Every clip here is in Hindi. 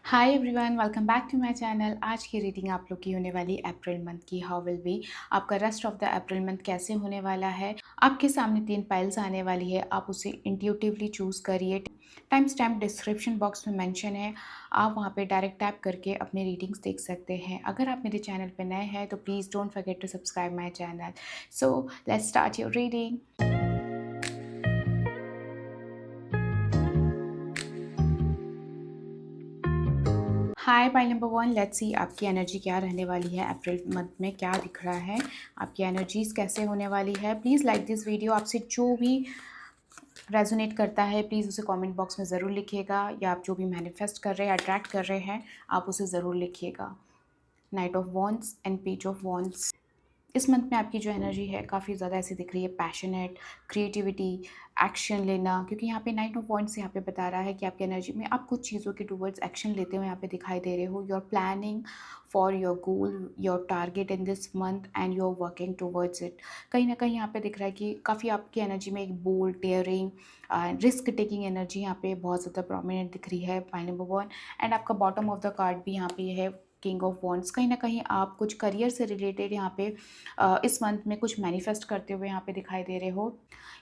Hi everyone, welcome back to my channel. आज की रीडिंग आप लोग की होने वाली अप्रैल मंथ की। हाउ विल बी आपका rest of the April month कैसे होने वाला है। आपके सामने 3 पाइल्स आने वाली है, आप उसे इंट्यूटिवली चूज़ करिए। टाइम स्टैम्प डिस्क्रिप्शन बॉक्स में मेंशन है, आप वहां पे डायरेक्ट टैप करके अपने रीडिंग्स देख सकते हैं। अगर आप मेरे चैनल पर नए हैं तो please don't forget to subscribe my channel. So let's start your reading. Hi pile number 1, let's see आपकी एनर्जी क्या रहने वाली है। अप्रैल मंथ में क्या दिख रहा है, आपकी एनर्जीज कैसे होने वाली है। Please like this video. आपसे जो भी रेजोनेट करता है प्लीज़ उसे कमेंट बॉक्स में ज़रूर लिखिएगा, या आप जो भी मैनिफेस्ट कर रहे हैं, अट्रैक्ट कर रहे हैं, आप उसे ज़रूर लिखिएगा। Night of wands and page of wands. इस मंथ में आपकी जो एनर्जी है काफ़ी ज़्यादा ऐसी दिख रही है, पैशनेट, क्रिएटिविटी, एक्शन लेना, क्योंकि यहाँ पे नाइट ऑफ वॉन्ड्स यहाँ पे बता रहा है कि आपकी एनर्जी में आप कुछ चीज़ों के टूवर्ड्स एक्शन लेते हुए यहाँ पे दिखाई दे रहे हो। You are planning for your goal, your target in this month and you are working towards it. कहीं ना कहीं यहाँ पे दिख रहा है कि काफ़ी आपकी एनर्जी में एक bold, daring, risk taking energy यहाँ पे बहुत ज़्यादा प्रोमिनेंट दिख रही है, पाइल नंबर 1। एंड आपका बॉटम ऑफ द कार्ड भी यहाँ पे है, किंग ऑफ वॉन्ड्स। कहीं ना कहीं आप कुछ करियर से रिलेटेड यहाँ पे इस मंथ में कुछ मैनिफेस्ट करते हुए यहाँ पे दिखाई दे रहे हो।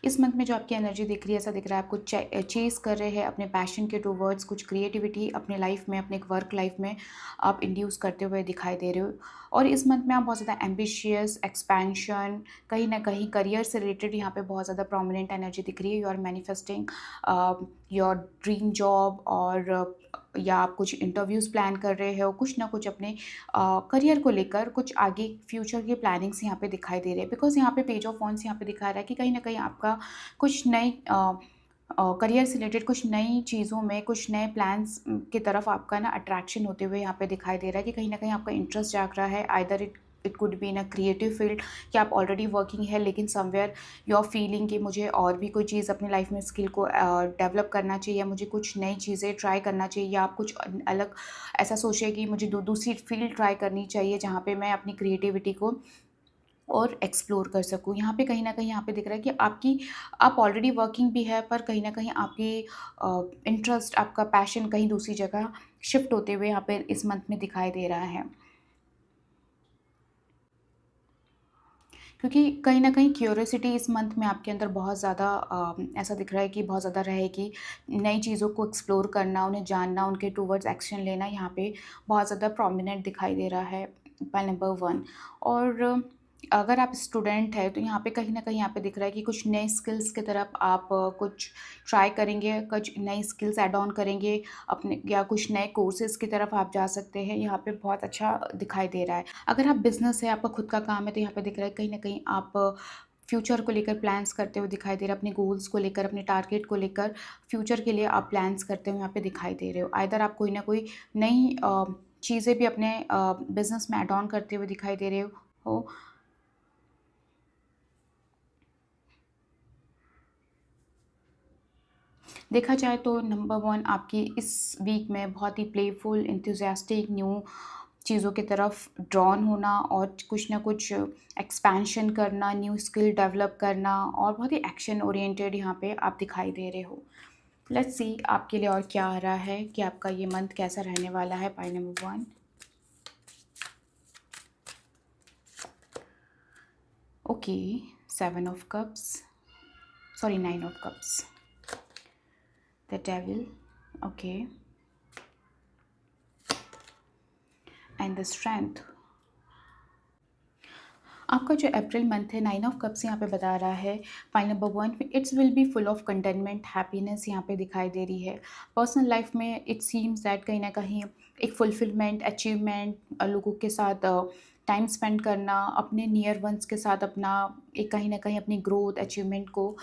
इस मंथ में जो आपकी एनर्जी दिख रही है, ऐसा दिख रहा है आप कुछ चेस कर रहे हैं अपने पैशन के टूवर्ड्स, कुछ क्रिएटिविटी अपने लाइफ में, अपने वर्क लाइफ में आप इंड्यूस करते हुए दिखाई दे रहे हो। और इस मंथ में आप बहुत ज़्यादा एम्बिशियस, एक्सपेंशन, कहीं ना कहीं करियर से रिलेटेड यहाँ पे बहुत ज़्यादा प्रोमिनेंट एनर्जी दिख रही है। You are manifesting your dream job, और या आप कुछ इंटरव्यूज़ प्लान कर रहे हो, कुछ ना कुछ अपने करियर को लेकर कुछ आगे फ्यूचर की प्लानिंग्स यहाँ पे दिखाई दे रहे हैं। बिकॉज यहाँ पे पेज ऑफ वॉन्ड्स यहाँ पे दिखा रहा है कि कहीं ना कहीं आपका कुछ नई करियर से रिलेटेड कुछ नई चीज़ों में, कुछ नए प्लान्स की तरफ आपका ना अट्रैक्शन होते हुए यहाँ पे दिखाई दे रहा है कि कहीं ना कहीं आपका इंटरेस्ट जाग रहा है। Either it could be in a creative field, कि आप ऑलरेडी वर्किंग है लेकिन समवेयर यू आर फीलिंग कि मुझे और भी कोई चीज़ अपनी लाइफ में स्किल को डेवलप करना चाहिए, या मुझे कुछ नई चीज़ें ट्राई करना चाहिए, या आप कुछ अलग ऐसा सोचिए कि मुझे दूसरी फील्ड ट्राई करनी चाहिए जहाँ पे मैं अपनी क्रिएटिविटी को और एक्सप्लोर कर सकूँ। यहाँ पे कहीं न कहीं यहाँ पे दिख रहा है कि आप ऑलरेडी वर्किंग भी है, पर कहीं न कहीं आपकी इंटरेस्ट, आपका पैशन कहीं दूसरी जगह शिफ्ट होते हुए यहाँ पे इस मंथ में दिखाई दे रहा है। क्योंकि कहीं न कहीं क्यूरियोसिटी इस मंथ में आपके अंदर बहुत ज़्यादा ऐसा दिख रहा है कि बहुत ज़्यादा रहेगी। नई चीज़ों को एक्सप्लोर करना, उन्हें जानना, उनके टुवर्ड्स एक्शन लेना यहाँ पे बहुत ज़्यादा प्रोमिनेंट दिखाई दे रहा है, पॉइंट नंबर 1। और अगर आप स्टूडेंट हैं तो यहाँ पे कहीं न कहीं यहाँ पे दिख रहा है कि कुछ नए स्किल्स की तरफ आप कुछ ट्राई करेंगे, कुछ नई स्किल्स ऐड ऑन करेंगे अपने, या कुछ नए कोर्सेज़ की तरफ आप जा सकते हैं। यहाँ पे बहुत अच्छा दिखाई दे रहा है। अगर आप बिज़नेस है, आपका खुद का काम है, तो यहाँ पे दिख रहा है कहीं न कहीं आप फ्यूचर को लेकर प्लान्स करते हुए दिखाई दे रहे हो, अपने गोल्स को लेकर, अपने टारगेट को लेकर फ्यूचर के लिए आप प्लान्स करते हुए यहाँ पे दिखाई दे रहे हो। आइदर आप कोई ना कोई नई चीज़ें भी अपने बिज़नेस में ऐड ऑन करते हुए दिखाई दे रहे हो। देखा जाए तो नंबर 1 आपकी इस वीक में बहुत ही प्लेफुल, एंथुसियास्टिक, न्यू चीज़ों की तरफ ड्रॉन होना, और कुछ ना कुछ एक्सपेंशन करना, न्यू स्किल डेवलप करना, और बहुत ही एक्शन ओरिएंटेड यहाँ पे आप दिखाई दे रहे हो। लेट्स सी आपके लिए और क्या आ रहा है, कि आपका ये मंथ कैसा रहने वाला है। Point number 1, okay, 7 of cups, sorry 9 of cups, the devil, okay, and the strength. आपका जो अप्रैल मंथ है, 9 ऑफ कप्स यहाँ पे बता रहा है, point number 1 it's will be full of containment, happiness यहाँ पे दिखाई दे रही है। पर्सनल लाइफ में इट सीम्स दैट कहीं ना कहीं एक फुलफिलमेंट, अचीवमेंट, लोगों के साथ टाइम स्पेंड करना, अपने नियर वंस के साथ अपना एक कहीं ना कहीं अपनी ग्रोथ, अचीवमेंट को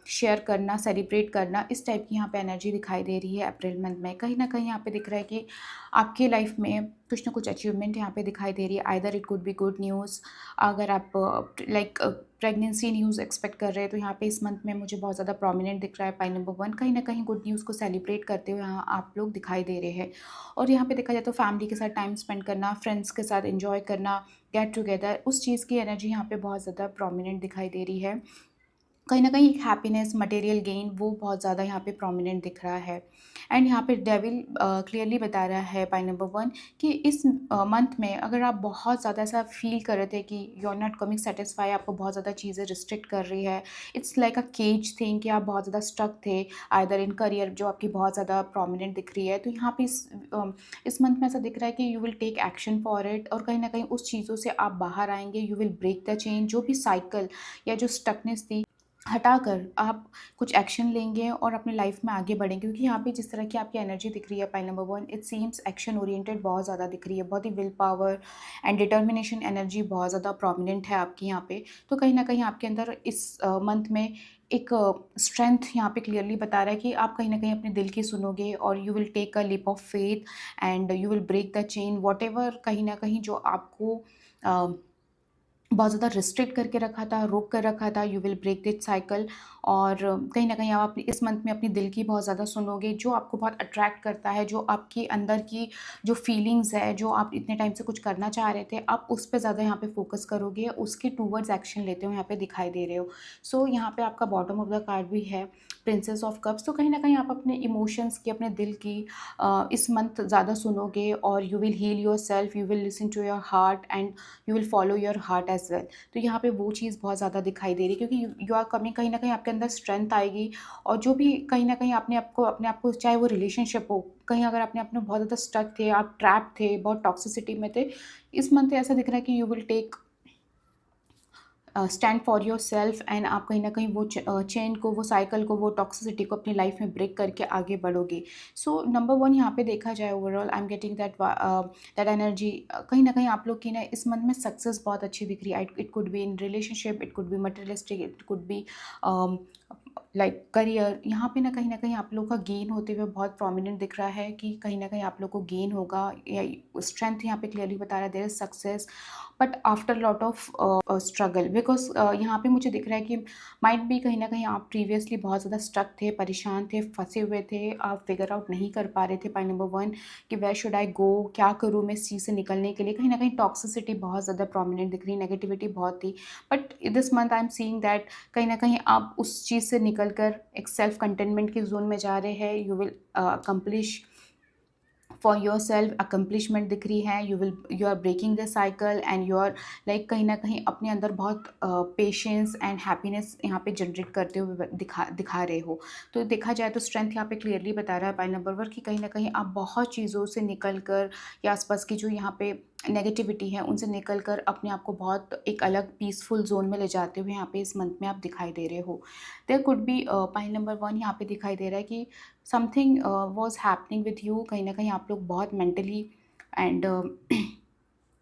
शेयर करना, सेलिब्रेट करना, इस टाइप की यहाँ पे एनर्जी दिखाई दे रही है अप्रैल मंथ में। कहीं ना कहीं यहाँ पे दिख रहा है कि आपकी लाइफ में कुछ ना कुछ अचीवमेंट यहाँ पे दिखाई दे रही है। Either it could be good news, अगर आप लाइक प्रेगनेंसी न्यूज़ एक्सपेक्ट कर रहे हैं तो यहाँ पे इस मंथ में मुझे बहुत ज़्यादा प्रोमिनेंट दिख रहा है। पॉइंट नंबर 1, कहीं ना कहीं गुड न्यूज़ को सेलिब्रेट करते हुए यहाँ आप लोग दिखाई दे रहे हैं। और यहाँ पे देखा जाए तो फैमिली के साथ टाइम स्पेंड करना, फ्रेंड्स के साथ एंजॉय करना, गेट टुगेदर, उस चीज़ की एनर्जी यहाँ पे बहुत ज़्यादा प्रोमिनेंट दिखाई दे रही है। कहीं न कहीं एक हैप्पीनेस, मटेरियल गेन वो बहुत ज़्यादा यहाँ पे प्रोमिनेंट दिख रहा है। एंड यहाँ पे डेविल क्लियरली बता रहा है पॉइंट नंबर 1 कि इस मंथ में अगर आप बहुत ज़्यादा ऐसा फ़ील कर रहे थे कि you are not coming satisfy, आपको बहुत ज़्यादा चीज़ें रिस्ट्रिक्ट कर रही है, it's like a cage thing कि आप बहुत ज़्यादा स्टक थे आइदर इन करियर जो आपकी बहुत ज़्यादा प्रोमिनेंट दिख रही है। तो यहाँ पे इस मंथ में ऐसा दिख रहा है कि you will take action for it और कहीं न कहीं उस चीज़ों से आप बाहर आएँगे, you will break the chain. जो भी साइकिल या जो स्टकनेस थी हटाकर आप कुछ एक्शन लेंगे और अपनी लाइफ में आगे बढ़ेंगे, क्योंकि यहाँ पे जिस तरह की आपकी एनर्जी दिख रही है point number 1, it seems action oriented बहुत ज़्यादा दिख रही है, बहुत he will power and determination energy बहुत ज़्यादा प्रोमिनेंट है आपकी यहाँ पे। तो कहीं ना कहीं आपके अंदर इस मंथ में एक स्ट्रेंथ यहाँ पे क्लियरली बता रहा है कि आप कहीं ना कहीं अपने दिल की सुनोगे और you will take a leap of faith and you will break the chain whatever कहीं ना कहीं जो आपको बहुत ज़्यादा रिस्ट्रिक्ट करके रखा था, रोक कर रखा था, you will break this cycle. और कहीं न कहीं आप इस मंथ में अपनी दिल की बहुत ज़्यादा सुनोगे, जो आपको बहुत अट्रैक्ट करता है, जो आपके अंदर की जो फीलिंग्स है, जो आप इतने टाइम से कुछ करना चाह रहे थे, आप उस पे ज़्यादा यहाँ पे फ़ोकस करोगे, उसके टुवर्ड्स एक्शन लेते हो यहाँ पे दिखाई दे रहे हो। सो यहाँ पे आपका बॉटम ऑफ द कार्ड भी है, प्रिंसेस ऑफ कप्स। तो कहीं न कहीं आप अपने इमोशंस की, अपने दिल की इस मंथ ज़्यादा सुनोगे और you will heal yourself, you will listen to your heart and you will follow your heart as well. तो यहाँ पे वो चीज़ बहुत ज़्यादा दिखाई दे रही है, क्योंकि यू आर कमिंग, कहीं ना कहीं आपके अंदर स्ट्रेंथ आएगी। और जो भी कहीं ना कहीं अपने आप को चाहे वो रिलेशनशिप हो, कहीं अगर आपने अपने बहुत ज़्यादा स्टक थे, आप ट्रैप थे, बहुत टॉक्सिसिटी में थे, इस मंथ ऐसा दिख रहा है कि you will take stand for yourself and आप कहीं ना कहीं वो चेन को, वो साइकिल को, वो टॉक्सिसिटी को अपनी लाइफ में ब्रेक करके आगे बढ़ोगे। सो नंबर 1 यहाँ पे देखा जाए overall I am getting that energy. कहीं ना कहीं आप लोग की ना इस मंथ में सक्सेस बहुत अच्छी दिख रही है। It could be in relationship, it could B materialistic, it could be like career. यहाँ पे ना कहीं आप लोग का गेन होते हुए बहुत प्रोमिनेंट दिख रहा है कि कहीं ना कहीं आप लोग को गेन होगा, या स्ट्रेंथ यहाँ पे क्लियरली बता रहा है, there is success but after lot of struggle. Because यहाँ पे मुझे दिख रहा है कि माइट भी कहीं ना कहीं आप प्रीवियसली बहुत ज़्यादा स्टक थे, परेशान थे, फंसे हुए थे, आप फिगर आउट नहीं कर पा रहे थे पॉइंट नंबर 1 कि वेयर शुड आई गो, क्या करूँ मैं इस चीज़ से निकलने के लिए। कहीं ना कहीं टॉक्सिसिटी बहुत ज़्यादा प्रोमिनेंट दिख रही, नेगेटिविटी बहुत थी। But this month I am seeing that कहीं ना कहीं आप उस चीज़ से निकल कर एक सेल्फ कंटेनमेंट की जोन में जा रहे हैं। You will accomplish for yourself, accomplishment दिख रही है। You are breaking the cycle and you are like कहीं ना कहीं अपने अंदर बहुत पेशेंस एंड हैप्पीनेस यहाँ पे जनरेट करते हुए दिखा रहे हो। तो देखा जाए तो स्ट्रेंथ यहाँ पे क्लियरली बता रहा है पॉइंट नंबर 1 कि कहीं ना कहीं आप बहुत चीज़ों से निकल कर, या आसपास की जो यहाँ पे नेगेटिविटी है उनसे निकल कर अपने आप को बहुत एक अलग पीसफुल जोन में ले जाते हुए यहाँ पे इस मंथ में आप दिखाई दे रहे हो। There could be point number 1 यहाँ पे दिखाई दे रहा है कि something was happening with you. कहीं ना कहीं आप लोग बहुत mentally and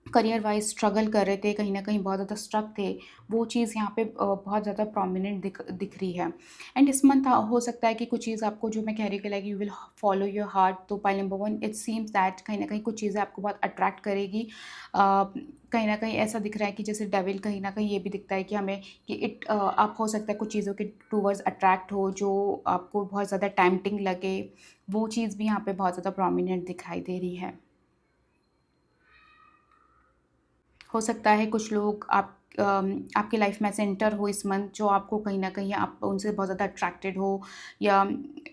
career wise struggle कर रहे थे, कहीं ना कहीं बहुत ज़्यादा स्ट्रक थे। वो चीज़ यहाँ पे बहुत ज़्यादा प्रोमिनेंट दिख रही है। एंड इस मंथ हो सकता है कि कुछ चीज़ आपको, जो मैं कह रही हूँ कि like you will follow your heart. तो point number 1 it seems that कहीं ना कहीं कुछ चीज़ें आपको बहुत अट्रैक्ट करेगी। कहीं ना कहीं ऐसा दिख रहा है कि जैसे डेविल, कहीं ना कहीं ये भी दिखता है कि हमें कि आप हो सकता है कुछ चीज़ों के टूवर्ड्स अट्रैक्ट हो जो आपको बहुत ज़्यादा टेम्पटिंग लगे। वो चीज़ भी यहाँ पे बहुत ज़्यादा प्रोमिनेंट दिखाई दे रही है। हो सकता है कुछ लोग आपकी लाइफ में ऐसे एंटर हो इस मंथ जो आपको कहीं न कहीं आप उनसे बहुत ज़्यादा अट्रैक्टेड हो, या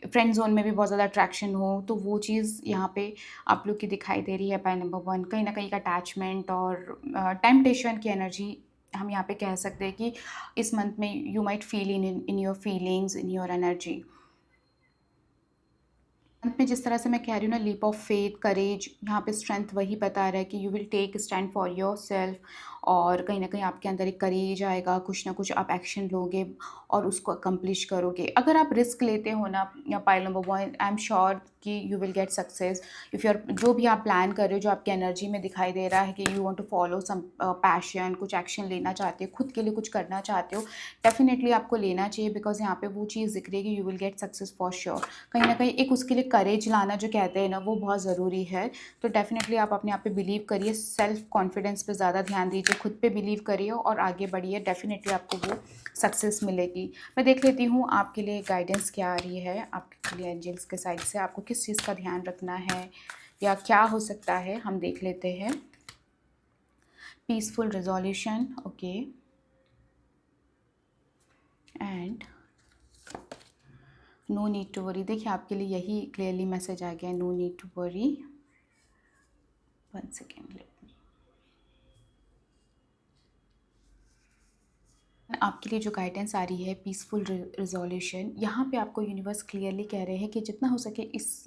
फ्रेंड ज़ोन में भी बहुत ज़्यादा अट्रैक्शन हो। तो वो चीज़ यहाँ पे आप लोग की दिखाई दे रही है पॉइंट नंबर 1। कहीं न कहीं एक अटैचमेंट और टेम्पटेशन की एनर्जी हम यहाँ पे कह सकते हैं कि इस मंथ में you might feel in your feelings, in your energy. अंत में जिस तरह से मैं कह रही हूँ ना, लीप ऑफ फेथ, करेज, यहाँ पे स्ट्रेंथ वही बता रहा है कि you will take stand for your self. और कहीं ना कहीं आपके अंदर एक करेज आएगा, कुछ ना कुछ आप एक्शन लोगे और उसको अकम्प्लिश करोगे। अगर आप रिस्क लेते हो ना, या पाइल नंबर 1 आई एम श्योर कि you will get success. If you are, जो भी आप प्लान कर रहे हो, जो आपकी एनर्जी में दिखाई दे रहा है कि you want to follow some passion, कुछ एक्शन लेना चाहते हो, खुद के लिए कुछ करना चाहते हो, डेफिनेटली आपको लेना चाहिए। बिकॉज यहाँ पे वो चीज़ दिख रही है कि you will get success for sure. कहीं ना कहीं एक उसके लिए करेज लाना जो कहते हैं ना, वो बहुत ज़रूरी है। तो डेफिनेटली आप अपने आप पे बिलीव करिए, सेल्फ कॉन्फिडेंस पे ज़्यादा ध्यान दीजिए, खुद पे बिलीव करिए और आगे बढ़िए। डेफिनेटली आपको वो सक्सेस मिलेगी। मैं देख लेती हूँ आपके लिए गाइडेंस क्या आ रही है, आपके लिए एंजल्स के साइड से आपको किस चीज़ का ध्यान रखना है या क्या हो सकता है, हम देख लेते हैं। Peaceful resolution, okay. And no need to worry. देखिए आपके लिए यही क्लियरली मैसेज आ गया, no need to worry. 1 second, आपके लिए जो गाइडेंस आ रही है पीसफुल रिजोल्यूशन, यहाँ पे आपको यूनिवर्स क्लियरली कह रहे हैं कि जितना हो सके इस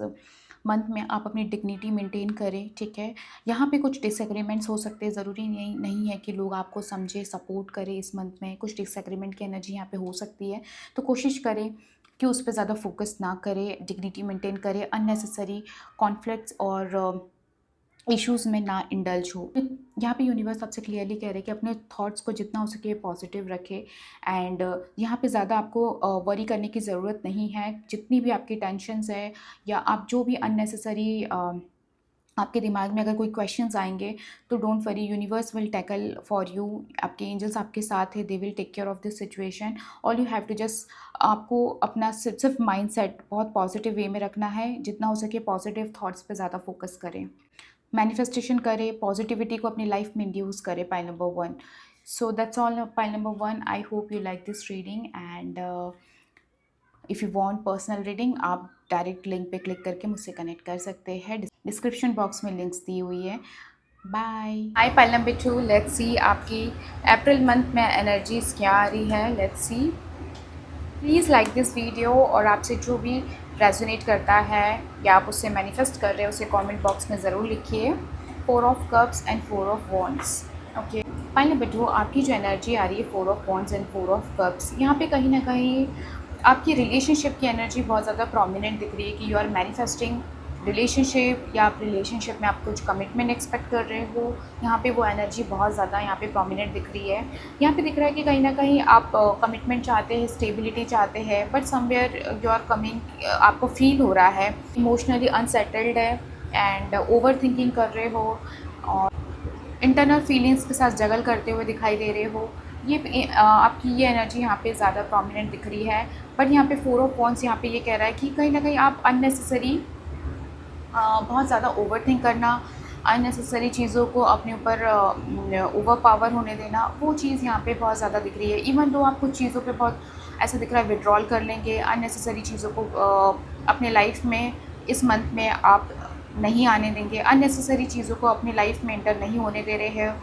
मंथ में आप अपनी डिग्निटी मेंटेन करें, ठीक है। यहाँ पे कुछ डिसएग्रीमेंट्स हो सकते हैं, ज़रूरी नहीं है कि लोग आपको समझे सपोर्ट करें। इस मंथ में कुछ डिसएग्रीमेंट की एनर्जी यहाँ पे हो सकती है, तो कोशिश करें कि उस पर ज़्यादा फोकस ना करें, डिग्निटी मेंटेन करें, अननेसेसरी कॉन्फ्लिक्ट्स और इश्यूज़ में ना इंडल्ज हो। यहाँ पे यूनिवर्स आपसे क्लियरली कह रहे हैं कि अपने थॉट्स को जितना हो सके पॉजिटिव रखें। एंड यहाँ पे ज़्यादा आपको वरी करने की ज़रूरत नहीं है। जितनी भी आपकी टेंशन्स है या आप जो भी अननेसेसरी आपके दिमाग में अगर कोई क्वेश्चंस आएंगे, तो don't worry, universe will tackle for you. आपके एंजल्स आपके साथ है, they will take care of this situation. All you have to just, आपको अपना सिर्फ माइंडसेट बहुत पॉजिटिव वे में रखना है। जितना हो सके पॉजिटिव थॉट्स पे ज़्यादा फोकस करें, मैनिफेस्टेशन करें, पॉजिटिविटी को अपनी लाइफ में इंड्यूस करें। Pile number 1। So that's all pile number 1। I hope you like this reading and if you want personal reading, आप डायरेक्ट लिंक पे क्लिक करके मुझसे कनेक्ट कर सकते हैं। डिस्क्रिप्शन बॉक्स में लिंक्स दी हुई है। Bye. Hi pile number 2, let's see आपकी अप्रैल मंथ में एनर्जीज क्या आ रही है। Let's see. Please like this video, और आपसे जो भी रेजोनेट करता है या आप उससे मैनिफेस्ट कर रहे हो उसे कमेंट बॉक्स में ज़रूर लिखिए। 4 of cups and 4 of wands. Okay pile number 2, आपकी जो एनर्जी आ रही है 4 of wands and 4 of cups, यहाँ पे कहीं ना कहीं आपकी रिलेशनशिप की एनर्जी बहुत ज़्यादा प्रोमिनेंट दिख रही है कि यू आर मैनिफेस्टिंग रिलेशनशिप, या आप रिलेशनशिप में आप कुछ कमिटमेंट एक्सपेक्ट कर रहे हो। यहाँ पे वो एनर्जी बहुत ज़्यादा यहाँ पे प्रोमिनेंट दिख रही है। यहाँ पे दिख रहा है कि कहीं ना कहीं आप कमिटमेंट चाहते हैं, स्टेबिलिटी चाहते हैं, but somewhere you are coming, आपको फील हो रहा है इमोशनली अनसेटल्ड है एंड ओवर थिंकिंग कर रहे हो और इंटरनल फीलिंग्स के साथ जगल करते हुए दिखाई दे रहे हो। ये आपकी ये एनर्जी यहाँ पे ज़्यादा प्रोमिनेंट दिख रही है। बट यहाँ पे 4 ऑफ वॉन्ड्स यहाँ पे ये कह रहा है कि कहीं ना कहीं आप अननेसेसरी बहुत ज़्यादा ओवर थिंक करना, अननेसेसरी चीज़ों को अपने ऊपर ओवर पावर होने देना, वो चीज़ यहाँ पे बहुत ज़्यादा दिख रही है। इवन दो आप कुछ चीज़ों पे बहुत ऐसा दिख रहा है विड्रॉल कर लेंगे, अननेसेसरी चीज़ों को अपने लाइफ में इस मंथ में आप नहीं आने देंगे, अननेसेसरी चीज़ों को अपनी लाइफ में एंटर नहीं होने दे रहे हैं।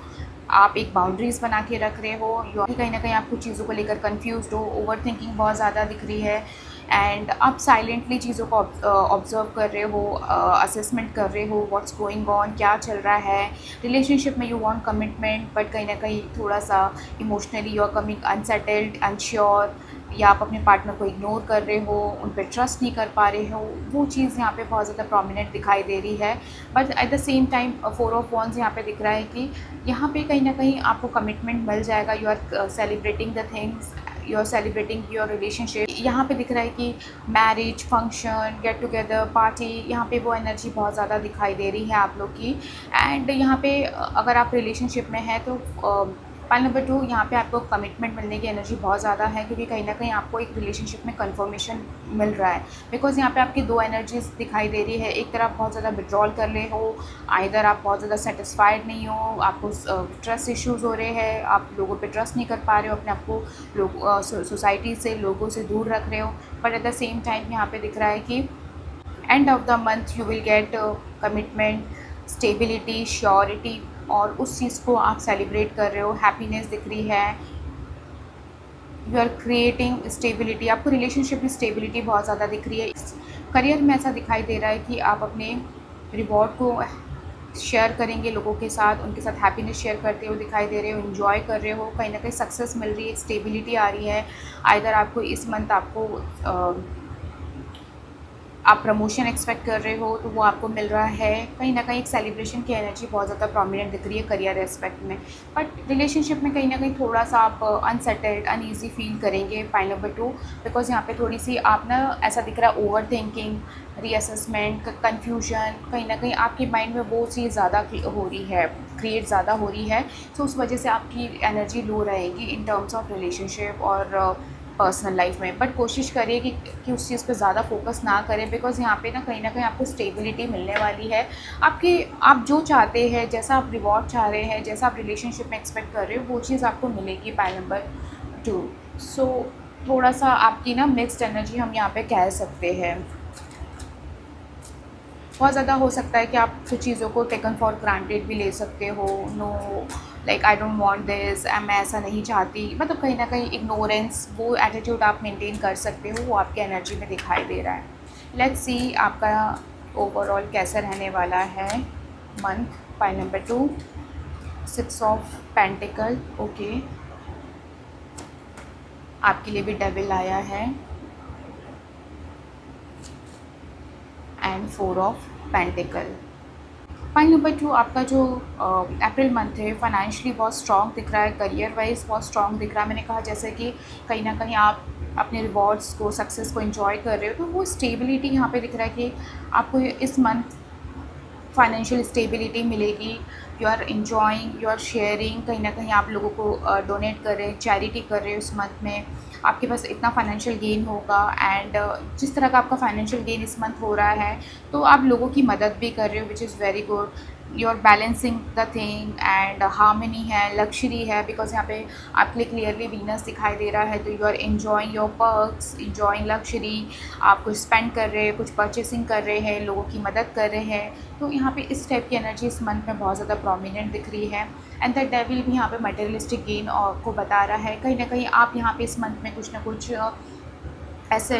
आप एक बाउंड्रीज़ बना के रख रहे हो, या कहीं ना कहीं आप कुछ चीज़ों को लेकर कंफ्यूज्ड हो, ओवर थिंकिंग बहुत ज़्यादा दिख रही है। एंड आप साइलेंटली चीज़ों को ऑब्जर्व कर रहे हो, असेसमेंट कर रहे हो व्हाट्स गोइंग ऑन, क्या चल रहा है रिलेशनशिप में। यू वांट कमिटमेंट, बट कहीं ना कहीं थोड़ा सा emotionally you are coming unsettled, unsure, या आप अपने पार्टनर को इग्नोर कर रहे हो, उन पर ट्रस्ट नहीं कर पा रहे हो। वो चीज़ यहाँ पे बहुत ज़्यादा प्रोमिनेंट दिखाई दे रही है। But at the same time 4 of wands यहाँ पे दिख रहा है कि यहाँ पे कहीं ना कहीं आपको कमिटमेंट मिल जाएगा। You are celebrating the things, you are celebrating your relationship. यहाँ पे दिख रहा है कि marriage function, get together, party, यहाँ पे वो एनर्जी बहुत ज़्यादा दिखाई दे रही है आप लोग की। एंड यहाँ पे अगर आप रिलेशनशिप में हैं तो पॉइंट नंबर 2, यहाँ पे आपको कमिटमेंट मिलने की एनर्जी बहुत ज़्यादा है, क्योंकि कहीं ना कहीं आपको एक रिलेशनशिप में कंफर्मेशन मिल रहा है। बिकॉज यहाँ पे आपकी 2 एनर्जीज दिखाई दे रही है। एक तरफ बहुत ज़्यादा विड्रॉल कर रहे हो, आइदर आप बहुत ज़्यादा सेटिस्फाइड नहीं हो, आपको ट्रस्ट इश्यूज़ हो रहे हैं, आप लोगों पे ट्रस्ट नहीं कर पा रहे हो, अपने आप को लोग सोसाइटी से, लोगों से दूर रख रहे हो। But at the same time यहाँ पे दिख रहा है कि end of the month you will gate commitment, stability, surety, और उस चीज़ को आप सेलिब्रेट कर रहे हो। हैप्पीनेस दिख रही है, यू आर क्रिएटिंग स्टेबिलिटी, आपको रिलेशनशिप में स्टेबिलिटी बहुत ज़्यादा दिख रही है। करियर में ऐसा दिखाई दे रहा है कि आप अपने रिवॉर्ड को शेयर करेंगे लोगों के साथ, उनके साथ हैप्पीनेस शेयर करते हुए दिखाई दे रहे हो, एंजॉय कर रहे हो, कहीं ना कहीं सक्सेस मिल रही है, स्टेबिलिटी आ रही है। आइदर आपको इस मंथ आपको आप प्रमोशन एक्सपेक्ट कर रहे हो तो वो आपको मिल रहा है। कहीं ना कहीं एक सेलिब्रेशन की एनर्जी बहुत ज़्यादा प्रोमिनेंट दिख रही है करियर एस्पेक्ट में। बट रिलेशनशिप में कहीं ना कहीं थोड़ा सा आप अनसेटल्ड, अनईजी फील करेंगे पॉइंट नंबर 2, बिकॉज यहाँ पे थोड़ी सी आप ना ऐसा दिख रहा है ओवर थिंकिंग, रीअसेसमेंट, कन्फ्यूजन, कहीं ना कहीं आपके माइंड में वो चीज़ ज़्यादा हो रही है, क्रिएट ज़्यादा हो रही है। सो उस वजह से आपकी एनर्जी लो रहेगी इन टर्म्स ऑफ रिलेशनशिप और पर्सनल लाइफ में। बट कोशिश करिए कि उस चीज़ पे ज़्यादा फोकस ना करें, बिकॉज यहाँ पे ना कहीं आपको स्टेबिलिटी मिलने वाली है। आप जो चाहते हैं, जैसा आप रिवॉर्ड चाह रहे हैं, जैसा आप रिलेशनशिप में एक्सपेक्ट कर रहे हो, वो चीज़ आपको मिलेगी। Pile number 2। सो थोड़ा सा आपकी ना मिक्स्ड एनर्जी हम यहाँ पे कह सकते हैं। बहुत ज़्यादा हो सकता है कि आप कुछ चीज़ों को टेकन फॉर ग्रांटेड भी ले सकते हो। No, like I don't want this, मैं ऐसा नहीं चाहती, मतलब कहीं ना कहीं इग्नोरेंस, वो एटीट्यूड आप मेंटेन कर सकते हो, वो आपके एनर्जी में दिखाई दे रहा है। लेट्स सी आपका ओवरऑल कैसा रहने वाला है month. Pile number 2, 6 of pentacle. Okay, आपके लिए भी डेविल आया है and 4 of pentacle. Point number 2, आपका जो अप्रैल मंथ है फाइनेंशियली बहुत स्ट्रॉन्ग दिख रहा है, करियर वाइज बहुत स्ट्रॉन्ग दिख रहा है। मैंने कहा जैसे कि कहीं ना कहीं आप अपने रिवॉर्ड्स को, सक्सेस को एंजॉय कर रहे हो, तो वो स्टेबिलिटी यहाँ पे दिख रहा है कि आपको इस मंथ फाइनेंशियल स्टेबिलिटी मिलेगी। You are enjoying, you are sharing, कहीं ना कहीं आप लोगों को डोनेट कर रहे हैं, चैरिटी कर रहे हो इस मंथ में, आपके पास इतना फाइनेंशियल गेन होगा। एंड जिस तरह का आपका फाइनेंशियल गेन इस मंथ हो रहा है, तो आप लोगों की मदद भी कर रहे हो, which is very good. You are balancing the thing and harmony है, लक्जरी है, बिकॉज यहाँ पे आपके लिए क्लियरली वीनस दिखाई दे रहा है। तो you are enjoying your perks, enjoying luxury, आप कुछ स्पेंड कर रहे हैं, कुछ परचेसिंग कर रहे हैं, लोगों की मदद कर रहे हैं। तो यहाँ पे इस टाइप की एनर्जी इस मंथ में बहुत ज़्यादा प्रोमिनेंट दिख रही है। एंड द डेविल भी यहाँ पे मटेरियलिस्टिक गेन को बता रहा है। कहीं ना कहीं आप यहाँ पे इस मंथ में कुछ ना कुछ ऐसे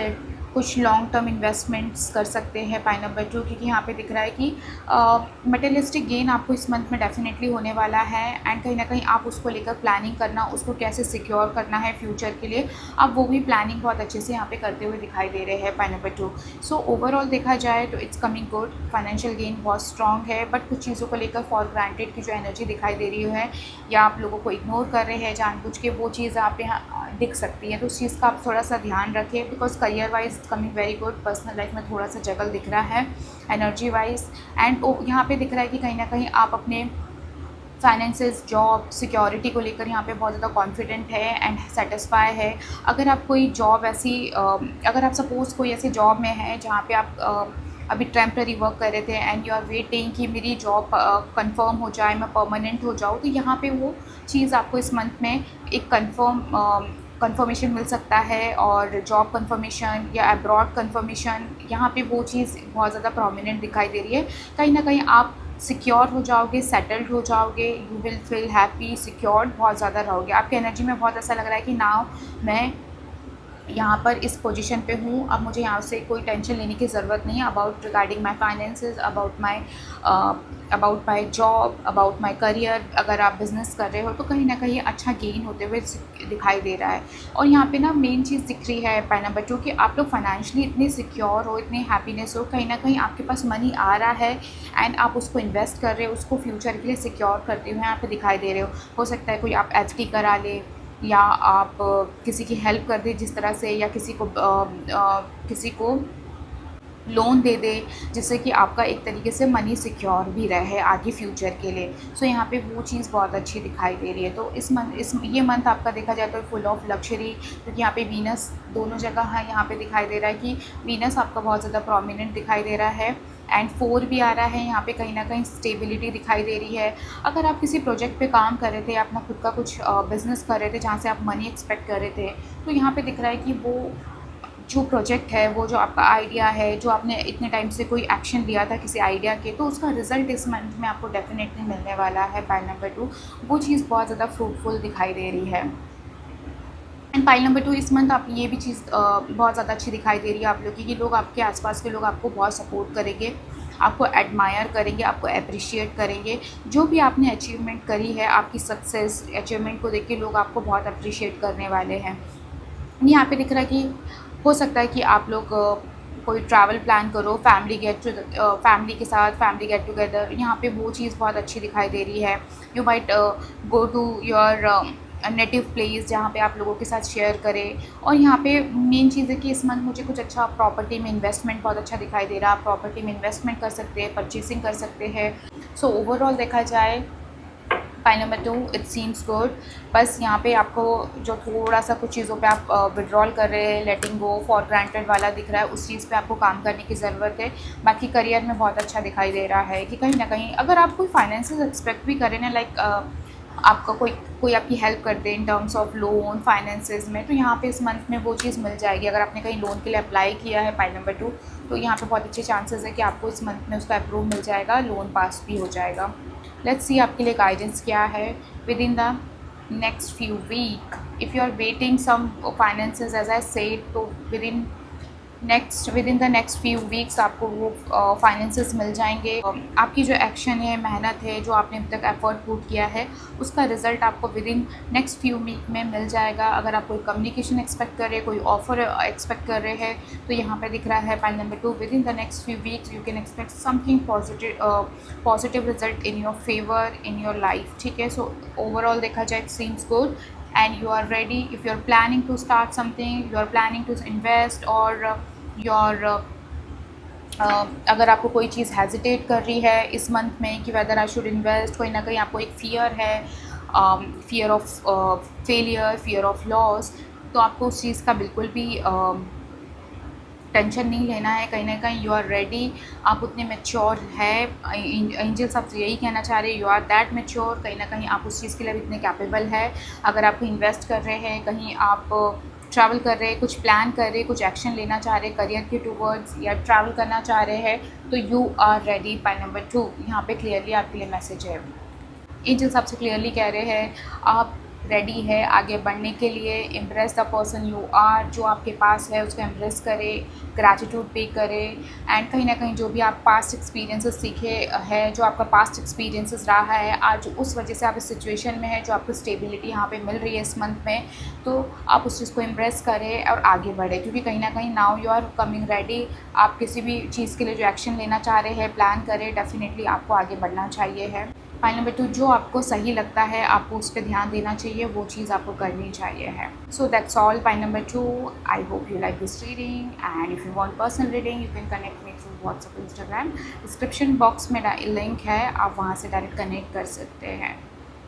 कुछ लॉन्ग टर्म इन्वेस्टमेंट्स कर सकते हैं। पाई नंबर 2, क्योंकि यहाँ पे दिख रहा है कि मटेरियलिस्टिक गेन आपको इस मंथ में डेफिनेटली होने वाला है। एंड कहीं ना कहीं आप उसको लेकर प्लानिंग करना, उसको कैसे सिक्योर करना है फ्यूचर के लिए, आप वो भी प्लानिंग बहुत अच्छे से यहाँ पे करते हुए दिखाई दे रहे हैं। पाई नंबर 2, सो ओवरऑल देखा जाए तो it's coming good, financial gain बहुत स्ट्रॉन्ग है, बट कुछ चीज़ों को लेकर फॉर ग्रांटेड की जो एनर्जी दिखाई दे रही है, या आप लोगों को इग्नोर कर रहे हैं जानबूझ के, वो चीज़ आप यहाँ दिख सकती है। तो उस चीज़ का आप थोड़ा सा ध्यान रखें, because career wise coming very good, personal life में थोड़ा सा जगल दिख रहा है एनर्जी वाइज। एंड यहाँ पे दिख रहा है कि कहीं ना कहीं आप अपने फाइनेंसेस, जॉब, सिक्योरिटी को लेकर यहाँ पे बहुत ज़्यादा कॉन्फिडेंट है एंड सेटिस्फाई है। अगर आप कोई जॉब ऐसी अगर आप सपोज़ कोई ऐसी जॉब में है जहाँ पे आप अभी टेम्प्रेरी वर्क कर रहे थे एंड यू आर वेटिंग कि मेरी जॉब कंफर्म हो जाए, मैं परमानेंट हो जाऊँ, तो यहाँ पे वो चीज़ आपको इस मंथ में एक कंफर्मेशन मिल सकता है। और जॉब कंफर्मेशन या अब्रॉड कंफर्मेशन, यहाँ पे वो चीज़ बहुत ज़्यादा प्रोमिनेंट दिखाई दे रही है। कहीं ना कहीं आप सिक्योर हो जाओगे, सेटल्ड हो जाओगे, you will feel happy, secured बहुत ज़्यादा रहोगे। आपकी एनर्जी में बहुत ऐसा लग रहा है कि नाउ मैं यहाँ पर इस पोजीशन पे हूँ, अब मुझे यहाँ से कोई टेंशन लेने की ज़रूरत नहीं है about regarding my finances, about my job, about my career. अगर आप बिज़नेस कर रहे हो तो कहीं ना कहीं अच्छा गेन होते हुए दिखाई दे रहा है। और यहाँ पे ना मेन चीज़ दिख रही है पाई नंबर 2 कि आप लोग फाइनेंशियली इतने सिक्योर हो, इतने हैप्पीनेस हो, कहीं ना कहीं आपके पास मनी आ रहा है एंड आप उसको इन्वेस्ट कर रहे हो, उसको फ्यूचर के लिए सिक्योर करते हुए यहाँ पे दिखाई दे रहे हो सकता है कोई आप एफडी करा ले, या आप किसी की हेल्प कर दें जिस तरह से, या किसी को लोन दे दे, जिससे कि आपका एक तरीके से मनी सिक्योर भी रहे आगे फ्यूचर के लिए। सो यहाँ पे वो चीज़ बहुत अच्छी दिखाई दे रही है। तो ये मंथ आपका देखा जाए तो फुल ऑफ लग्जरी, क्योंकि यहाँ पे वीनस दोनों जगह है। यहाँ पे दिखाई दे रहा है कि वीनस आपका बहुत ज़्यादा प्रोमिनेंट दिखाई दे रहा है एंड 4 भी आ रहा है। यहाँ पे कहीं ना कहीं स्टेबिलिटी दिखाई दे रही है। अगर आप किसी प्रोजेक्ट पे काम कर रहे थे, अपना खुद का कुछ बिज़नेस कर रहे थे जहाँ से आप मनी एक्सपेक्ट कर रहे थे, तो यहाँ पे दिख रहा है कि वो जो प्रोजेक्ट है, वो जो आपका आइडिया है, जो आपने इतने टाइम से कोई एक्शन लिया था किसी आइडिया के, तो उसका रिजल्ट इस मंथ में आपको डेफिनेटली मिलने वाला है। पाइल नंबर 2, वो चीज़ बहुत ज़्यादा फ्रूटफुल दिखाई दे रही है। एंड पाइल नंबर 2, इस मंथ आप ये भी चीज़ बहुत ज़्यादा अच्छी दिखाई दे रही है आप लोग की, कि लोग आपके आसपास के लोग आपको बहुत सपोर्ट करेंगे, आपको एडमायर करेंगे, आपको अप्रिशिएट करेंगे। जो भी आपने अचीवमेंट करी है, आपकी सक्सेस अचीवमेंट को देख के लोग आपको बहुत अप्रिशिएट करने वाले हैं। यहाँ पे दिख रहा है कि हो सकता है कि आप लोग कोई ट्रैवल प्लान करो, फैमिली के साथ, फैमिली गेट टुगेदर, यहाँ पे वो चीज़ बहुत अच्छी दिखाई दे रही है। You might go to your native place, जहाँ पे आप लोगों के साथ शेयर करें। और यहाँ पे मेन चीज़ है कि इस मंथ मुझे कुछ अच्छा प्रॉपर्टी में इन्वेस्टमेंट बहुत अच्छा दिखाई दे रहा है। आप प्रॉपर्टी में इन्वेस्टमेंट कर सकते हैं, परचेसिंग कर सकते हैं। सो ओवरऑल देखा जाए pile number 2, it seems good. बस यहाँ पे आपको जो थोड़ा सा कुछ चीज़ों पे आप विड्रॉल कर रहे हैं, लेटिंग गो, फॉर ग्रांटेड वाला दिख रहा है, उस चीज़ पे आपको काम करने की ज़रूरत है। बाकी करियर में बहुत अच्छा दिखाई दे रहा है कि कहीं ना कहीं अगर आप कोई फाइनेंसेस एक्सपेक्ट भी करें ना, लाइक आपका कोई कोई आपकी हेल्प कर दे in terms of loan finances में, तो यहाँ पे इस मंथ में वो चीज़ मिल जाएगी। अगर आपने कहीं लोन के लिए अप्लाई किया है पाइल नंबर 2, तो यहाँ पे बहुत अच्छे चांसेस है कि आपको इस मंथ में उसका अप्रूव मिल जाएगा, लोन पास भी हो जाएगा। लेट्स सी आपके लिए गाइडेंस क्या है within the next few week. If you are waiting some finances as I said, तो within the next few weeks आपको वो फाइनेंसेस मिल जाएंगे। आपकी जो एक्शन है, मेहनत है, जो आपने अभी तक एफर्ट पुट किया है, उसका रिजल्ट आपको within next few week में मिल जाएगा। अगर आप कोई कम्युनिकेशन एक्सपेक्ट कर रहे हैं, कोई ऑफर एक्सपेक्ट कर रहे हैं, तो यहाँ पे दिख रहा है pile number 2, with in the next few weeks you can expect something positive result in your favour in your life. ठीक है, सो ओवरऑल देखा जाए it seems good and you are ready. If you are planning to start something, you are planning to invest, or your अगर आपको कोई चीज़ हेजिटेट कर रही है इस मंथ में कि वेदर आई शुड इन्वेस्ट, कोई ना कहीं आपको एक फ़ियर है, fear of failure, fear of loss, तो आपको उस चीज़ का बिल्कुल भी टेंशन नहीं लेना है। कहीं ना कहीं यू आर रेडी, आप उतने मैच्योर है। एंजल्स आपसे यही कहना चाह रहे हैं, यू आर दैट मैच्योर। कहीं ना कहीं आप उस चीज़ के लिए भी इतने कैपेबल है। अगर आप इन्वेस्ट कर रहे हैं, कहीं आप ट्रैवल कर रहे हैं, कुछ प्लान कर रहे हैं, कुछ एक्शन लेना चाह रहे हैं करियर के टूवर्ड्स, या ट्रैवल करना चाह रहे हैं, तो you are ready. Pile number 2 यहाँ पे क्लियरली आपके लिए मैसेज है। एंजल्स आपसे क्लियरली कह रहे हैं आप रेडी है आगे बढ़ने के लिए। Embrace the person you are, जो आपके पास है उसको एम्ब्रेस करें, ग्रैटिट्यूड पे करें, एंड कहीं ना कहीं जो भी आप पास्ट एक्सपीरियंसेस सीखे हैं, जो आपका पास्ट एक्सपीरियंसेस रहा है, आज उस वजह से आप इस सिचुएशन में है, जो आपको स्टेबिलिटी यहाँ पे मिल रही है इस मंथ में, तो आप उस चीज़ को एम्ब्रेस करें और आगे बढ़ें। क्योंकि कहीं ना कहीं now you are coming ready. आप किसी भी चीज़ के लिए जो एक्शन लेना चाह रहे हैं, प्लान करें, डेफिनेटली आपको आगे बढ़ना चाहिए है। पाइल नंबर 2, जो आपको सही लगता है आपको उस पर ध्यान देना चाहिए, वो चीज़ आपको करनी चाहिए है। So that's all pile number 2। I hope you like this reading, and if you want personal reading you can connect me through WhatsApp, Instagram. Description box में लिंक है, आप वहाँ से डायरेक्ट कनेक्ट कर सकते हैं।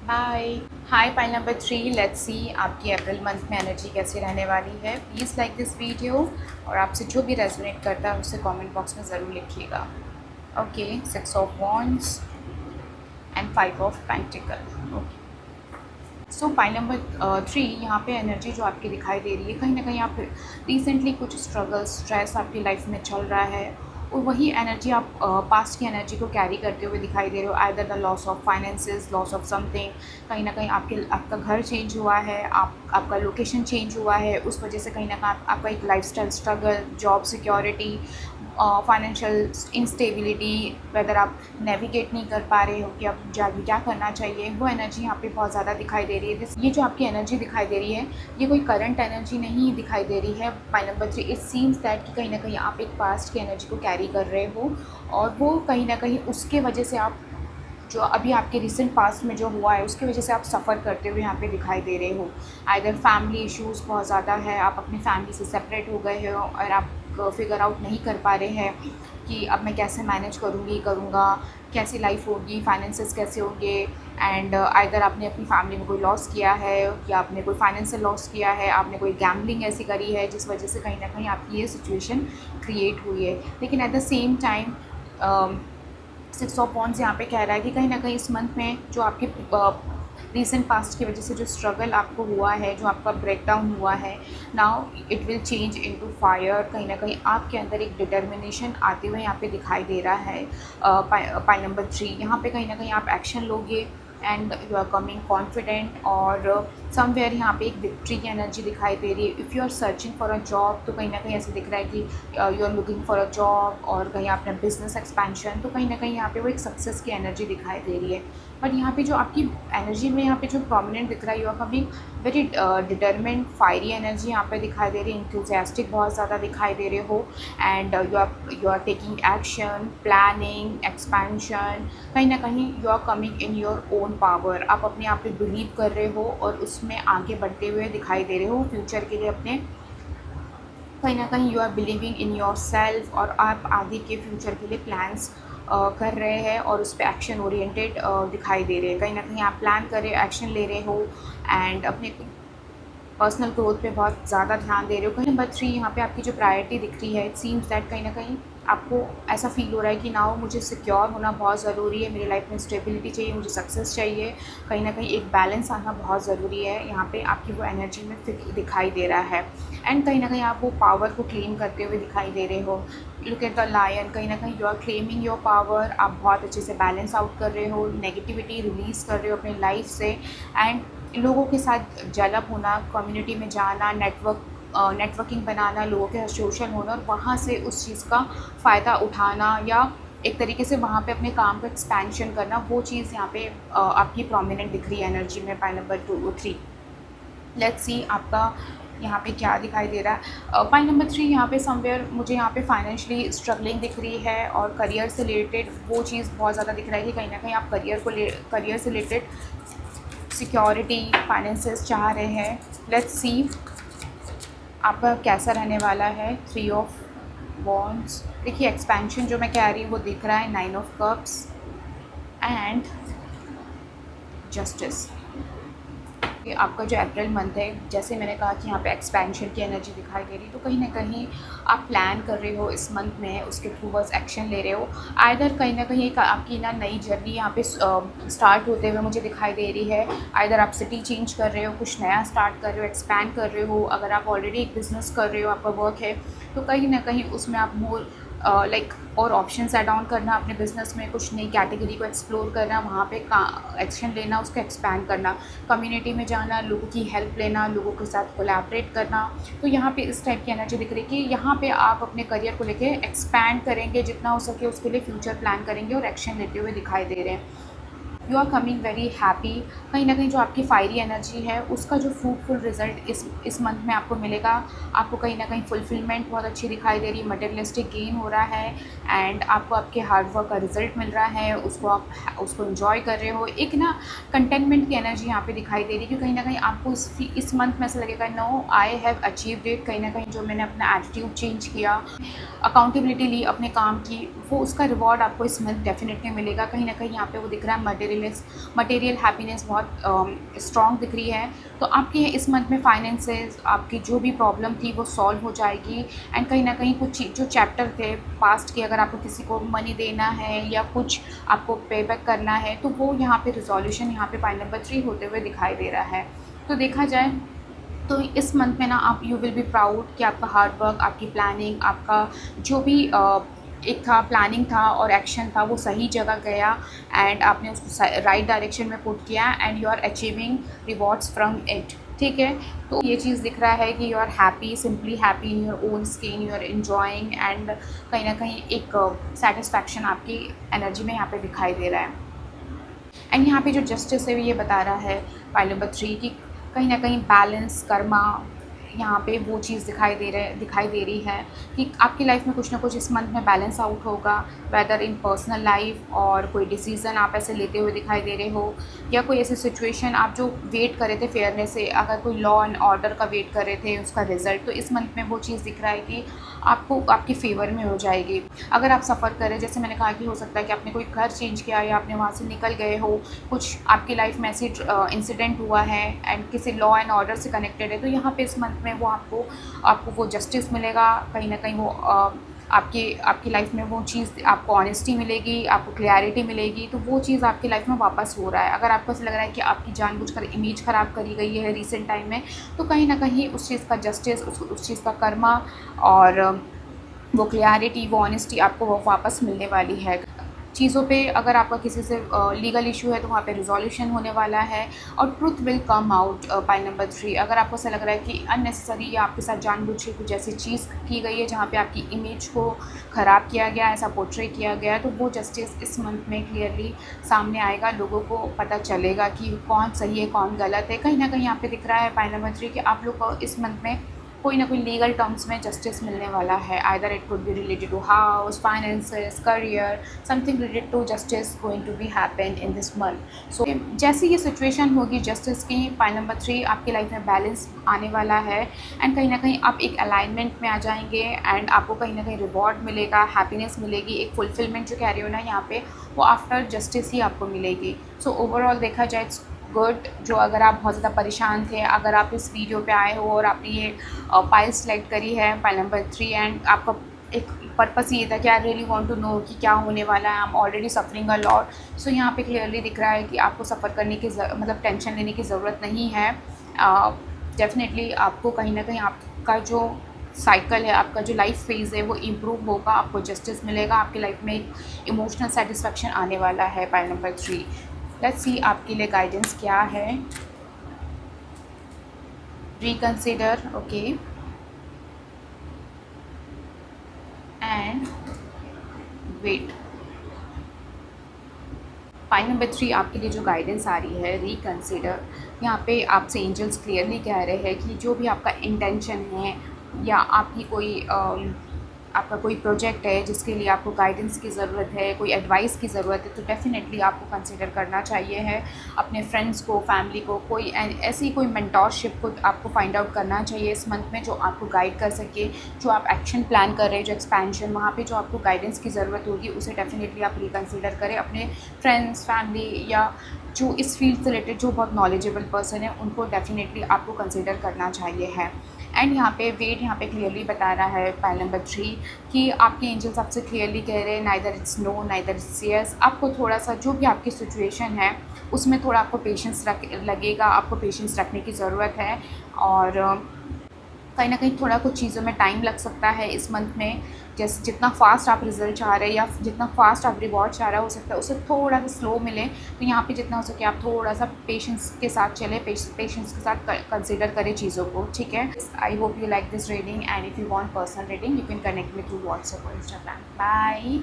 Bye. Hi pile number 3, let's see आपकी अप्रैल मंथ में एनर्जी कैसे रहने वाली है। प्लीज़ लाइक दिस वीडियो, और आपसे जो भी रेजोनेट करता है उसे कमेंट बॉक्स में ज़रूर लिखिएगा। Okay, 6 of wands and 5 of pentacle. Okay, so pile number 3, यहाँ पे एनर्जी जो आपकी दिखाई दे रही है, कहीं ना कहीं आप रिसेंटली कुछ स्ट्रगल, स्ट्रेस आपकी लाइफ में चल रहा है, और वही एनर्जी आप पास्ट की एनर्जी को कैरी करते हुए दिखाई दे रहे हो। Either the loss of finances, loss of something, कहीं ना कहीं आपका घर चेंज हुआ है, आपका लोकेशन चेंज हुआ है, उस वजह से कहीं ना कहीं आपका एक lifestyle struggle, job security, financial instability, whether आप नेविगेट नहीं कर पा रहे हो कि अब जाके क्या करना चाहिए, वो एनर्जी यहाँ पे बहुत ज़्यादा दिखाई दे रही है। ये जो आपकी एनर्जी दिखाई दे रही है, ये कोई करंट एनर्जी नहीं दिखाई दे रही है। Pile number 3, it seems that कि कहीं ना कहीं आप एक पास्ट की एनर्जी को कैरी कर रहे हो, और वो कहीं ना कहीं उसके वजह से आप जो अभी आपके रिसेंट पास्ट में जो हुआ है उसकी वजह से आप सफ़र करते हुए यहाँ पे दिखाई दे रहे हो। आइदर फैमिली इश्यूज़ बहुत ज़्यादा है, आप अपनी फैमिली से सेपरेट हो गए हो, और आप फिगर आउट नहीं कर पा रहे हैं कि अब मैं कैसे मैनेज करूँगा, कैसी लाइफ होगी, फाइनेंसेस कैसे होंगे, एंड आइदर आपने अपनी फैमिली में कोई लॉस किया है, या आपने कोई फाइनेंशियल लॉस किया है, आपने कोई गैम्बलिंग ऐसी करी है जिस वजह से कहीं ना कहीं आपकी ये सिचुएशन क्रिएट हुई है। लेकिन at the same time 6 of wands यहाँ पे कह रहा है कि कहीं ना कहीं इस मंथ में जो आपके रीसेंट पास्ट की वजह से जो स्ट्रगल आपको हुआ है, जो आपका ब्रेकडाउन हुआ है, now it will change into fire. कहीं ना कहीं आपके अंदर एक डिटर्मिनेशन आते हुए यहाँ पे दिखाई दे रहा है। पाइल नंबर 3, यहाँ पे कहीं ना कहीं आप एक्शन लोगे, and you are coming confident, और समवेयर यहाँ पे एक विक्ट्री की एनर्जी दिखाई दे रही है। If you are searching for a job, तो कहीं ना कहीं ऐसे दिख रहा है कि you are looking for a job, और कहीं आपने बिजनेस एक्सपेंशन, तो कहीं ना कहीं यहाँ पे वो एक सक्सेस की एनर्जी दिखाई दे रही है। बट यहाँ पे जो आपकी एनर्जी में यहाँ पे जो प्रोमिनेंट दिख रहा है, you are coming very determined, fiery energy यहाँ पे दिखाई दे रही है। इंथुजियास्टिक बहुत ज़्यादा दिखाई दे रहे हो, and you are taking action, planning, expansion. कहीं ना कहीं you are coming in your own power, आप अपने आप पे बिलीव कर रहे हो और उसमें आगे बढ़ते हुए दिखाई दे रहे हो फ्यूचर के लिए अपने। कहीं ना कहीं you are believing in your self, और आप आगे के फ्यूचर के लिए प्लान्स कर रहे हैं, और उस पर एक्शन ओरिएंटेड दिखाई दे रहे हैं। कहीं ना कहीं आप प्लान कर रहे हो, एक्शन ले रहे हो, एंड अपने पर्सनल ग्रोथ पे बहुत ज़्यादा ध्यान दे रहे हो। कहीं नंबर 3, यहाँ पे आपकी जो प्रायोरिटी दिख रही है, इट सीम्स दैट कहीं ना कहीं आपको ऐसा फ़ील हो रहा है कि नाउ मुझे सिक्योर होना बहुत ज़रूरी है, मेरी लाइफ में स्टेबिलिटी चाहिए, मुझे सक्सेस चाहिए, कहीं न कहीं एक बैलेंस आना बहुत ज़रूरी है। यहाँ पे आपकी वो एनर्जी में दिखाई दे रहा है एंड कहीं न कहीं आप वो पावर को क्लेम करते हुए दिखाई दे रहे हो। लुक एट द लायन, कहीं न कहीं you are claiming your power, आप बहुत अच्छे से बैलेंस आउट कर रहे हो, नेगेटिविटी रिलीज़ कर रहे हो अपनी लाइफ से एंड लोगों के साथ जलब होना, कम्युनिटी में जाना, नेटवर्किंग बनाना, लोगों के साथ सोशल होना और वहाँ से उस चीज़ का फ़ायदा उठाना या एक तरीके से वहाँ पे अपने काम का एक्सपेंशन करना, वो चीज़ यहाँ पे आपकी प्रोमिनेंट दिख रही है एनर्जी में। पॉइंट नंबर 3, लेट्स सी आपका यहाँ पे क्या दिखाई दे रहा है। पॉइंट नंबर 3, यहाँ पे समवेयर मुझे यहाँ पे फाइनेंशियली स्ट्रगलिंग दिख रही है और करियर से रिलेटेड वो चीज़ बहुत ज़्यादा दिख रहा है कि कहीं ना कहीं आप करियर से रिलेटेड सिक्योरिटी, फाइनेंसेस चाह रहे हैं। लेट्स सी आपका कैसा रहने वाला है। 3 ऑफ वॉन्ड्स, देखिए एक्सपेंशन जो मैं कह रही हूँ वो दिख रहा है। 9 ऑफ कप्स एंड जस्टिस। कि आपका जो अप्रैल मंथ है, जैसे मैंने कहा कि यहाँ पे एक्सपेंशन की एनर्जी दिखाई दे रही, तो कहीं ना कहीं आप प्लान कर रहे हो इस मंथ में, उसके थ्रू बस एक्शन ले रहे हो। आइदर कहीं ना कहीं एक आपकी ना नई जर्नी यहाँ पे स्टार्ट होते हुए मुझे दिखाई दे रही है। आइदर आप सिटी चेंज कर रहे हो, कुछ नया स्टार्ट कर रहे हो, एक्सपैंड कर रहे हो। अगर आप ऑलरेडी एक बिज़नेस कर रहे हो, आपका वर्क है, तो कहीं ना कहीं उसमें आप मोर लाइक और ऑप्शंस ऐड ऑन करना अपने बिज़नेस में, कुछ नई कैटेगरी को एक्सप्लोर करना, वहाँ पे एक्शन लेना, उसको एक्सपैंड करना, कम्युनिटी में जाना, लोगों की हेल्प लेना, लोगों के साथ कोलैबोरेट करना। तो यहाँ पे इस टाइप की एनर्जी दिख रही है कि यहाँ पे आप अपने करियर को लेके एक्सपैंड करेंगे, जितना हो सके उसके लिए फ्यूचर प्लान करेंगे और एक्शन लेते हुए दिखाई दे रहे हैं। You are coming very happy, कहीं ना कहीं जो आपकी फायरी एनर्जी है उसका जो फ्रूटफुल रिजल्ट इस मंथ में आपको मिलेगा। आपको कहीं ना कहीं फुलफिलमेंट बहुत अच्छी दिखाई दे रही है, मटेरियलिस्टिक गेन हो रहा है एंड आपको आपके हार्ड वर्क का रिजल्ट मिल रहा है, उसको आप उसको इन्जॉय कर रहे हो। एक ना कंटेनमेंट की एनर्जी यहाँ पे दिखाई दे रही है कि कहीं ना कहीं आपको इस मंथ में ऐसा लगेगा, no I have achieved it. कहीं ना कहीं जो मैंने अपना एटीट्यूड चेंज किया, अकाउंटेबिलिटी ली अपने काम की, वो उसका रिवॉर्ड आपको इस मंथ डेफिनेटली मिलेगा। कहीं ना कहीं यहाँ पे वो दिख रहा है मटेरियल हैप्पीनेस बहुत स्ट्रॉन्ग दिख रही है। तो आपके इस मंथ में फाइनेंसेस, आपकी जो भी प्रॉब्लम थी वो सॉल्व हो जाएगी एंड कहीं ना कहीं कुछ जो चैप्टर थे पास्ट के, अगर आपको किसी को मनी देना है या कुछ आपको पे बैक करना है, तो वो यहाँ पे रिजोल्यूशन यहाँ पे पॉइंट नंबर 3 होते हुए दिखाई दे रहा है। तो देखा जाए तो इस मंथ में ना आप यू विल बी प्राउड कि आपका हार्ड वर्क, आपकी प्लानिंग, आपका जो भी एक था प्लानिंग था और एक्शन था वो सही जगह गया एंड आपने उसको राइट डायरेक्शन में पुट किया and you are achieving rewards from it. ठीक है, तो ये चीज़ दिख रहा है कि you are happy, simply happy in your own skin, you are enjoying and कहीं ना कहीं एक सेटिस्फैक्शन आपकी एनर्जी में यहाँ पे दिखाई दे रहा है। एंड यहाँ पे जो जस्टिस है ये बता रहा है पॉइंट नंबर 3 कि कहीं ना कहीं बैलेंस, कर्मा, यहाँ पे वो चीज़ दिखाई दे रही है कि आपकी लाइफ में कुछ ना कुछ इस मंथ में बैलेंस आउट होगा, वेदर इन पर्सनल लाइफ और कोई डिसीज़न आप ऐसे लेते हुए दिखाई दे रहे हो या कोई ऐसी सिचुएशन आप जो वेट कर रहे थे फेयरनेस से, अगर कोई लॉ एंड ऑर्डर का वेट कर रहे थे उसका रिजल्ट, तो इस मंथ में वो चीज़ दिख रहा है कि आपको आपकी फेवर में हो जाएगी। अगर आप सफ़र करें, जैसे मैंने कहा कि हो सकता है कि आपने कोई घर चेंज किया या आपने वहाँ से निकल गए हो, कुछ आपकी लाइफ में ऐसी इंसिडेंट हुआ है एंड किसी लॉ एंड ऑर्डर से कनेक्टेड है, तो यहाँ पे इस मंथ में वो आपको वो जस्टिस मिलेगा। कहीं ना कहीं वो आपकी लाइफ में वो चीज़, आपको ऑनेस्टी मिलेगी, आपको क्लैरिटी मिलेगी, तो वो चीज़ आपकी लाइफ में वापस हो रहा है। अगर आपको ऐसा लग रहा है कि आपकी जानबूझकर इमेज ख़राब करी गई है रिसेंट टाइम में, तो कहीं ना कहीं उस चीज़ का जस्टिस, उस चीज़ का कर्मा और वो क्लैरिटी, वो ऑनेस्टी आपको वो वापस मिलने वाली है। चीज़ों पे अगर आपका किसी से लीगल इशू है तो वहाँ पे रिजोल्यूशन होने वाला है और truth will come out. Point number 3, अगर आपको ऐसा लग रहा है कि अननेसेसरी या आपके साथ जानबूझ के कुछ ऐसी चीज़ की गई है जहाँ पे आपकी इमेज को ख़राब किया गया, ऐसा पोर्ट्रे किया गया, तो वो जस्टिस इस मंथ में क्लियरली सामने आएगा। लोगों को पता चलेगा कि कौन सही है कौन गलत है। कहीं ना कहीं यहाँ पे दिख रहा है पॉइंट नंबर 3 कि आप लोग को इस मंथ में कोई ना कोई लीगल टर्म्स में जस्टिस मिलने वाला है। Either it could be related to house, finances, career, something related to justice going to be happen in this month. So जैसे ये सिचुएशन होगी जस्टिस की, पॉइंट नंबर 3 आपकी लाइफ में बैलेंस आने वाला है एंड कहीं ना कहीं आप एक अलाइनमेंट में आ जाएंगे एंड आपको कहीं ना कहीं रिवॉर्ड मिलेगा, हैप्पीनेस मिलेगी, एक फुलफिलमेंट जो कह रही हो ना यहाँ पे, वो आफ्टर जस्टिस ही आपको मिलेगी। सो ओवरऑल देखा जाए गुड। जो अगर आप बहुत ज़्यादा परेशान थे, अगर आप इस वीडियो पे आए हो और आपने ये पाइल सेलेक्ट करी है पाइल नंबर 3 एंड आपका एक पर्पस ये था कि I really want to know कि क्या होने वाला है, I am already suffering a lot. So यहाँ पे क्लियरली दिख रहा है कि आपको सफ़र करने की मतलब टेंशन लेने की ज़रूरत नहीं है। डेफिनेटली आपको कहीं ना कहीं आपका जो साइकिल है, आपका जो लाइफ फेज़ है वो इम्प्रूव होगा, आपको जस्टिस मिलेगा, आपकी लाइफ में एक इमोशनल सेटिस्फेक्शन आने वाला है। पाइल नंबर 3, लेट्स सी आपके लिए गाइडेंस क्या है। Reconsider, okay, and wait. Pile number 3 आपके लिए जो गाइडेंस आ रही है, रिकंसिडर। यहाँ पे आपसे एंजल्स क्लियरली कह रहे हैं कि जो भी आपका इंटेंशन है या आपकी कोई आपका कोई प्रोजेक्ट है जिसके लिए आपको गाइडेंस की ज़रूरत है, कोई एडवाइस की ज़रूरत है, तो डेफ़िनेटली आपको कंसिडर करना चाहिए है अपने फ्रेंड्स को, फैमिली को, कोई ऐसी कोई मेंटोरशिप को आपको फाइंड आउट करना चाहिए इस मंथ में, जो आपको गाइड कर सके। जो आप एक्शन प्लान कर रहे हैं, जो एक्सपेंशन, वहाँ पे जो आपको गाइडेंस की ज़रूरत होगी उसे डेफ़िनेटली आप रिकंसिडर करें। अपने फ्रेंड्स, फैमिली या जो इस फील्ड से रिलेटेड जो बहुत नॉलेजेबल पर्सन है उनको डेफ़िनेटली आपको कंसिडर करना चाहिए है। एंड यहाँ पे वेट यहाँ पे क्लियरली बता रहा है पाइल नंबर 3 कि आपके एंजल्स आपसे क्लियरली कह रहे हैं neither it's no neither it's yes. आपको थोड़ा सा जो भी आपकी सिचुएशन है उसमें थोड़ा आपको पेशेंस लगेगा, आपको पेशेंस रखने की ज़रूरत है। और कहीं ना कहीं थोड़ा कुछ चीज़ों में टाइम लग सकता है इस मंथ में। जैसे जितना फास्ट आप रिजल्ट चाह रहे हैं या जितना फास्ट आप रिवॉर्ड चाह रहे हो सकता है उससे थोड़ा सा स्लो मिले। तो यहाँ पे जितना हो सके आप थोड़ा सा पेशेंस के साथ चले, पेशेंस के साथ कंसिडर करें चीज़ों को, ठीक है। आई hope you like this reading, and if you want personal reading you can connect me through WhatsApp और इंस्टाग्राम। बाय।